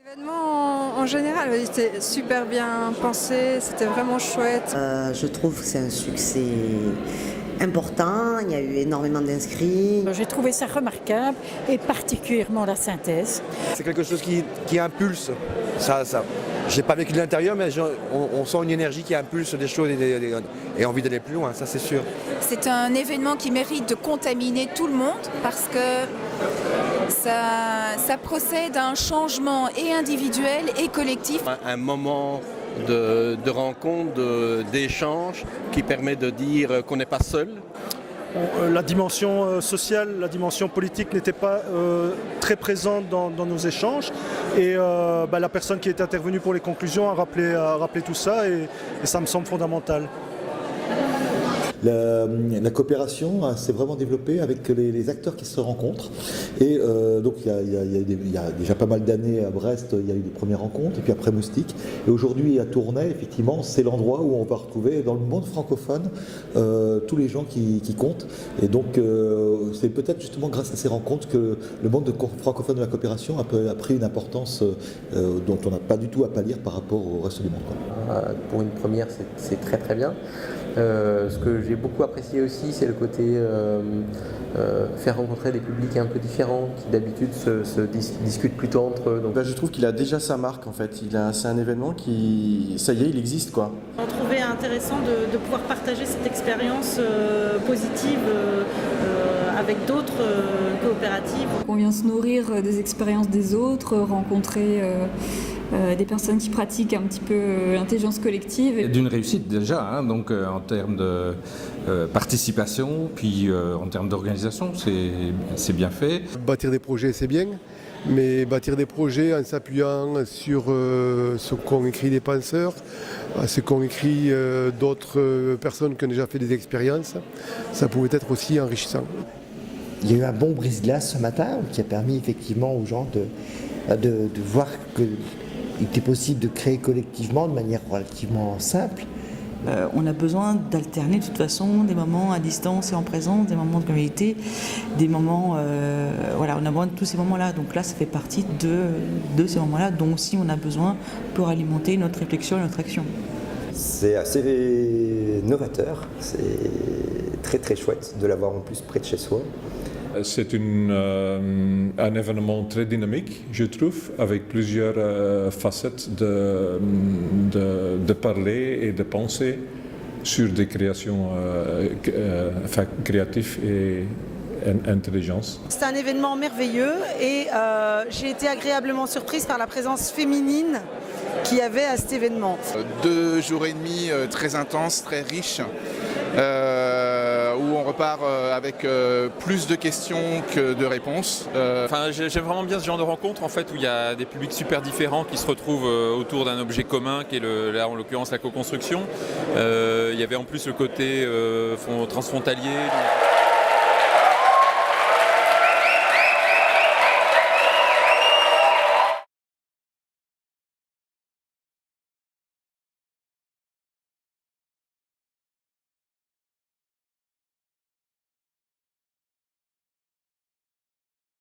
L'événement en général, il était super bien pensé, c'était vraiment chouette. Je trouve que c'est un succès important, il y a eu énormément d'inscrits. J'ai trouvé ça remarquable et particulièrement la synthèse. C'est quelque chose qui impulse. J'ai pas vécu de l'intérieur, mais on sent une énergie qui impulse des choses et envie d'aller plus loin, ça c'est sûr. C'est un événement qui mérite de contaminer tout le monde parce que ça procède à un changement et individuel et collectif. Un moment de rencontre, d'échange qui permet de dire qu'on n'est pas seul. La dimension sociale, la dimension politique n'était pas très présente dans nos échanges et la personne qui est intervenue pour les conclusions a rappelé tout ça et ça me semble fondamental. La coopération s'est vraiment développée avec les acteurs qui se rencontrent et donc il y a déjà pas mal d'années à Brest, il y a eu des premières rencontres et puis après Moustique et aujourd'hui à Tournai, effectivement, c'est l'endroit où on va retrouver dans le monde francophone tous les gens qui comptent et donc c'est peut-être justement grâce à ces rencontres que le monde francophone de la coopération a pris une importance dont on n'a pas du tout à pâlir par rapport au reste du monde. Pour une première, c'est très très bien. Ce que j'ai beaucoup apprécié aussi, c'est le côté faire rencontrer des publics un peu différents qui d'habitude se discutent plutôt entre eux. Donc... je trouve qu'il a déjà sa marque en fait. C'est un événement qui, ça y est, il existe quoi. On trouvait intéressant de pouvoir partager cette expérience positive avec d'autres coopératives. On vient se nourrir des expériences des autres, rencontrer des personnes qui pratiquent un petit peu l'intelligence collective. D'une réussite déjà, donc en termes de participation, puis en termes d'organisation, c'est bien fait. Bâtir des projets, c'est bien, mais bâtir des projets en s'appuyant sur ce qu'ont écrit les penseurs, ce qu'ont écrit d'autres personnes qui ont déjà fait des expériences, ça pouvait être aussi enrichissant. Il y a eu un bon brise-glace ce matin qui a permis effectivement aux gens de voir qu'il était possible de créer collectivement de manière relativement simple. On a besoin d'alterner de toute façon des moments à distance et en présence, des moments de convivialité, des moments, on a besoin de tous ces moments-là. Donc là, ça fait partie de ces moments-là dont aussi on a besoin pour alimenter notre réflexion et notre action. C'est assez novateur, c'est très très chouette de l'avoir en plus près de chez soi. C'est un événement très dynamique, je trouve, avec plusieurs facettes de parler et de penser sur des créations créatives et intelligence. C'est un événement merveilleux et j'ai été agréablement surprise par la présence féminine qu'il y avait à cet événement. 2 jours et demi très intenses, très riches. Où on repart avec plus de questions que de réponses. J'aime vraiment bien ce genre de rencontre en fait, où il y a des publics super différents qui se retrouvent autour d'un objet commun qui est là en l'occurrence la co-construction. Il y avait en plus le côté transfrontalier.